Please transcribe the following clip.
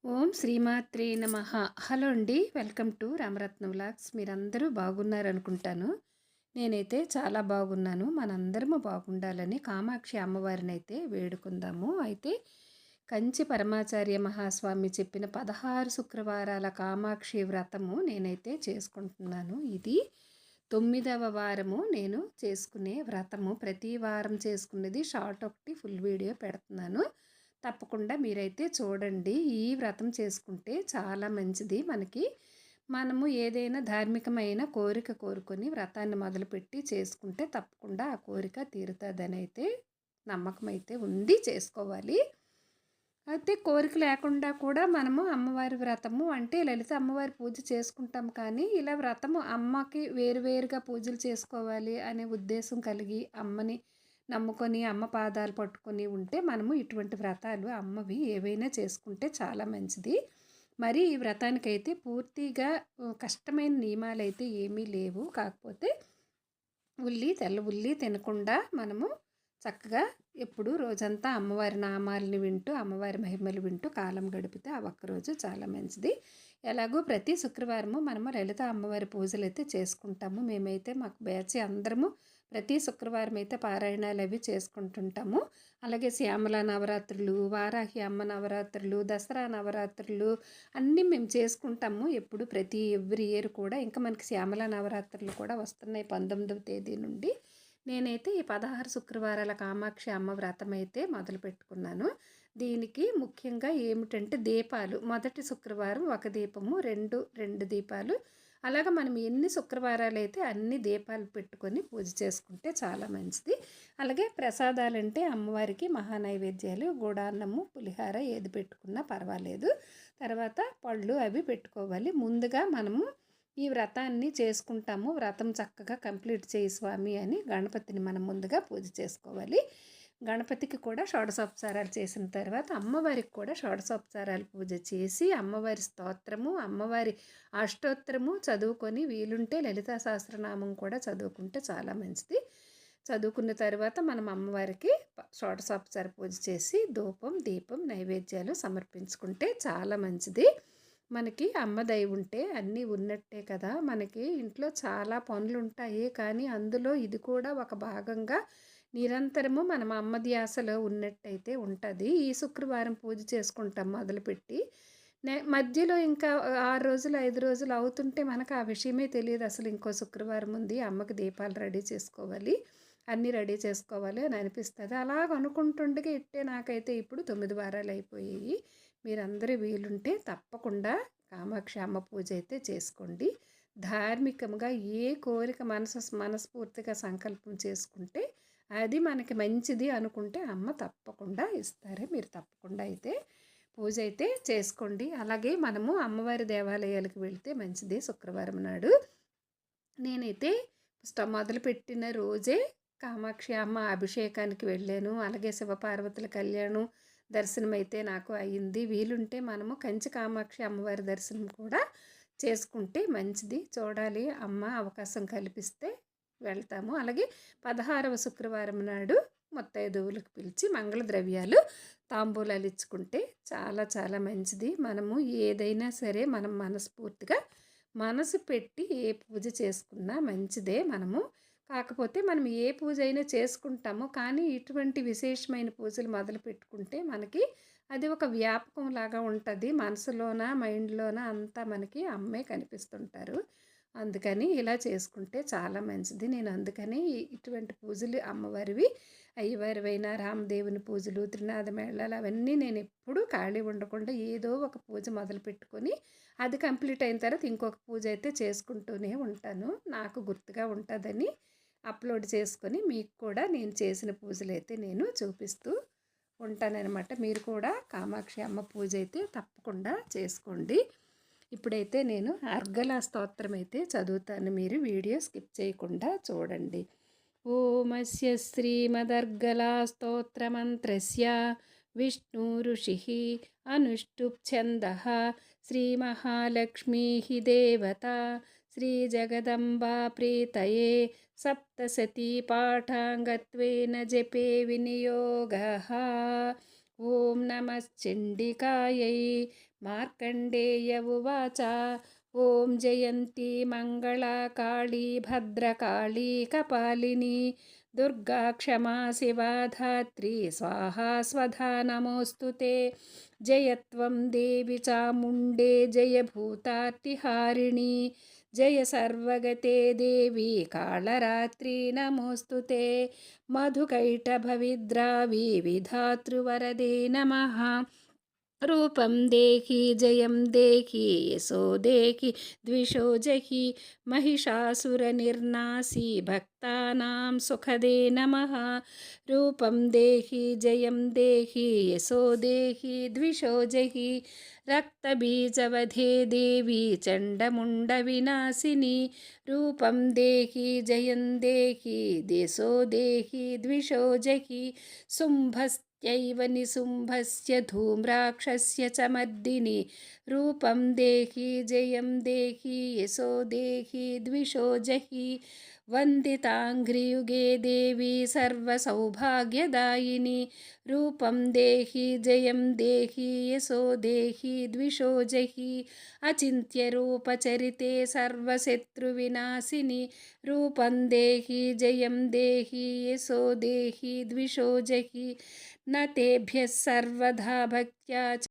ఓం శ్రీమాత్రే నమః. హలో అండి. Welcome to Ramaratna vlogs. మీరందరూ బాగున్నారనుకుంటాను. నేనైతే చాలా బాగున్నాను. మనందరము బాగుండాలని కామాక్షి అమ్మవారినైతే వేడుకుందాము. అయితే కంచి పరమాచార్య మహాస్వామి చెప్పిన 16 శుక్రవారాల కామాక్షి వ్రతము నేనైతే చేసుకుంటున్నాను. ఇది 9వ వారము నేను చేసుకునే వ్రతము. ప్రతి వారం చేసుకునేది షార్ట్ ఒకటి ఫుల్ వీడియో పెడుతున్నాను. తప్పకుండా మీరైతే చూడండి. ఈ వ్రతం చేసుకుంటే చాలా మంచిది మనకి. మనము ఏదైనా ధార్మికమైన కోరిక కోరుకొని వ్రతాన్ని మొదలుపెట్టి చేసుకుంటే తప్పకుండా ఆ కోరిక తీరుతుందని అయితే నమ్మకం అయితే ఉంది, చేసుకోవాలి. అయితే కోరిక లేకుండా కూడా మనము అమ్మవారి వ్రతము అంటే లలిత అమ్మవారి పూజ చేసుకుంటాం, కానీ ఇలా వ్రతము అమ్మకి వేరువేరుగా పూజలు చేసుకోవాలి అనే ఉద్దేశం కలిగి అమ్మని నమ్ముకొని అమ్మ పాదాలు పట్టుకొని ఉంటే మనము ఇటువంటి వ్రతాలు అమ్మవి ఏవైనా చేసుకుంటే చాలా మంచిది. మరి ఈ వ్రతానికైతే పూర్తిగా కష్టమైన నియమాలు అయితే ఏమీ లేవు. కాకపోతే తెల్ల ఉల్లి తినకుండా మనము చక్కగా ఎప్పుడు రోజంతా అమ్మవారి నామాలని వింటూ అమ్మవారి మహిమలు వింటూ కాలం గడిపితే ఆ ఒక్కరోజు చాలా మంచిది. ఎలాగో ప్రతి శుక్రవారము మనము లలిత అమ్మవారి పూజలు అయితే చేసుకుంటాము. మేమైతే మాకు బ్యాచ్ అందరము ప్రతి శుక్రవారం అయితే పారాయణాలు అవి చేసుకుంటుంటాము. అలాగే శ్యామల నవరాత్రులు, వారాహి అమ్మ నవరాత్రులు, దసరా నవరాత్రులు అన్నీ మేము చేసుకుంటాము. ఎప్పుడు ప్రతి ఎవ్రీ ఇయర్ కూడా. ఇంకా మనకి శ్యామల నవరాత్రులు కూడా వస్తున్నాయి 19వ తేదీ నుండి. నేనైతే ఈ 16 శుక్రవారాల కామాక్షి అమ్మ వ్రతం అయితే మొదలు పెట్టుకున్నాను. దీనికి ముఖ్యంగా ఏమిటంటే దీపాలు. మొదటి శుక్రవారం ఒక దీపము, రెండు దీపాలు. అలాగ మనం ఎన్ని శుక్రవారాలు అయితే అన్ని దీపాలు పెట్టుకొని పూజ చేసుకుంటే చాలా మంచిది. అలాగే ప్రసాదాలంటే అమ్మవారికి మహానైవేద్యాలు, గుడాన్నము, పులిహార ఏది పెట్టుకున్నా పర్వాలేదు. తర్వాత పళ్ళు అవి పెట్టుకోవాలి. ముందుగా మనము ఈ వ్రతాన్ని చేసుకుంటాము. వ్రతం చక్కగా కంప్లీట్ చేయి స్వామి అని గణపతిని మనం ముందుగా పూజ చేసుకోవాలి. గణపతికి కూడా షోడశోపచారాలు చేసిన తర్వాత అమ్మవారికి కూడా షోడశోపచారాలు పూజ చేసి అమ్మవారి స్తోత్రము, అమ్మవారి అష్టోత్తరము చదువుకొని వీలుంటే లలితా సహస్రనామం కూడా చదువుకుంటే చాలా మంచిది. చదువుకున్న తర్వాత మనం అమ్మవారికి షోడశోపచార పూజ చేసి ధూపం, దీపం, నైవేద్యాలు సమర్పించుకుంటే చాలా మంచిది. మనకి అమ్మ దయ ఉంటే అన్నీ ఉన్నట్టే కదా. మనకి ఇంట్లో చాలా పనులు ఉంటాయి, కానీ అందులో ఇది కూడా ఒక భాగంగా నిరంతరము మనం అమ్మ ధ్యాసలో ఉన్నట్టయితే ఉంటుంది. ఈ శుక్రవారం పూజ చేసుకుంటాం మొదలుపెట్టి. మధ్యలో ఇంకా 6 రోజులు 5 రోజులు అవుతుంటే మనకు ఆ విషయమే తెలియదు. అసలు ఇంకో శుక్రవారం ఉంది, అమ్మకి దీపాలు రెడీ చేసుకోవాలి, అన్నీ రెడీ చేసుకోవాలి అని అనిపిస్తుంది. అలాగ అనుకుంటుండగా ఇట్టే నాకైతే ఇప్పుడు 9 వారాలు అయిపోయాయి. మీరందరూ వీలుంటే తప్పకుండా కామాక్షి అమ్మ పూజ అయితే చేసుకోండి. ధార్మికంగా ఏ కోరిక మనస్ఫూర్తిగా సంకల్పం చేసుకుంటే అది మనకి మంచిది అనుకుంటే అమ్మ తప్పకుండా ఇస్తారు. మీరు తప్పకుండా అయితే పూజ అయితే చేసుకోండి. అలాగే మనము అమ్మవారి దేవాలయాలకు వెళితే మంచిది. శుక్రవారం నాడు నేనైతే మొదలుపెట్టిన రోజే కామాక్షి అమ్మ అభిషేకానికి వెళ్ళాను. అలాగే శివపార్వతుల కళ్యాణం దర్శనం అయితే నాకు అయ్యింది. వీలుంటే మనము కంచి కామాక్షి అమ్మవారి దర్శనం కూడా చేసుకుంటే మంచిది. చూడాలి, అమ్మ అవకాశం కల్పిస్తే వెళ్తాము. అలాగే 16వ శుక్రవారం నాడు ముత్తైదువులకు పిలిచి మంగళ ద్రవ్యాలు, తాంబూలాలు ఇచ్చుకుంటే చాలా చాలా మంచిది. మనము ఏదైనా సరే మనం మనస్ఫూర్తిగా మనసు పెట్టి ఏ పూజ చేసుకున్నా మంచిదే. కాకపోతే మనం ఏ పూజ అయినా చేసుకుంటామో, కానీ ఇటువంటి విశేషమైన పూజలు మొదలు పెట్టుకుంటే మనకి అది ఒక వ్యాపకం లాగా ఉంటుంది. మనసులోన మైండ్లోన అంతా మనకి అమ్మే కనిపిస్తుంటారు. అందుకని ఇలా చేసుకుంటే చాలా మంచిది. నేను అందుకని ఇటువంటి పూజలు అమ్మవారివి, అయ్యవారివైనా రామదేవుని పూజలు, త్రినాథ మేళాలు అవన్నీ నేను ఎప్పుడూ ఖాళీ ఉండకుండా ఏదో ఒక పూజ మొదలు పెట్టుకొని అది కంప్లీట్ అయిన తర్వాత ఇంకొక పూజ అయితే చేసుకుంటూనే ఉంటాను. నాకు గుర్తుగా ఉంటుందని అప్లోడ్ చేసుకొని మీకు కూడా నేను చేసిన పూజలు అయితే నేను చూపిస్తూ ఉంటానన్నమాట. మీరు కూడా కామాక్షి అమ్మ పూజ అయితే తప్పకుండా చేసుకోండి. ఇప్పుడైతే నేను అర్గళ స్తోత్రం అయితే చదువుతాను. మీరు వీడియో స్కిప్ చేయకుండా చూడండి. ఓమస్య శ్రీమదర్గళ స్తోత్రమంత్రస్య విష్ణు ఋషి అనుష్టుప్ఛందః శ్రీమహాలక్ష్మీ దేవత శ్రీజగదంబా ప్రీతయే సప్తశతీ పాఠాంగత్వేన జపే వినియోగః. ఓం నమశ్చండికాయై. మార్కండేయ ఉవాచ. ఓం జయంతి మంగళా కాళీ భద్రకాళీ కపాలిని దుర్గా క్షమా శివా ధాత్రి స్వాహా స్వధా నమోస్తుతే. జయత్వం దేవి చాముండే జయ భూతార్తిహారిణి జయ సర్వగతే దేవి కాళరాత్రి నమోస్తుతే. మధుకైటభవిద్రావి విధాతృవరదే నమః. రూపం దేహి జయం దేహి యశో దేహి ద్విషో జహి महिषासुरनिर्नासी భక్తానాం సుఖదే నమః. రూపం దేహి జయం దేహి యశో దేహి ద్విషో జహి రక్తబీజవధే దేవి చండముండ వినాశిని. రూపం దేహి జయం దేహి యశో దేహి ద్విషో జహి శుంభస్యైవ నిశుంభస్య ధూమ్రాక్షస్య చ మర్దిని. రూపం దేహి జయం దేహి యశో దేహి ద్విషో జహి వందితాంఘ్రియుగే దేవి సర్వసౌభాగ్యదాయిని. రూపం దేహి జయం దేహి యశో దేహి ద్విషో జహి అచింత్యరూపచరితే సర్వశత్రువినాశిని. రూపం దేహి జయం దేహి యశో దేహి ద్విషో జహి నతేభ్యः సర్వదా భక్త్యా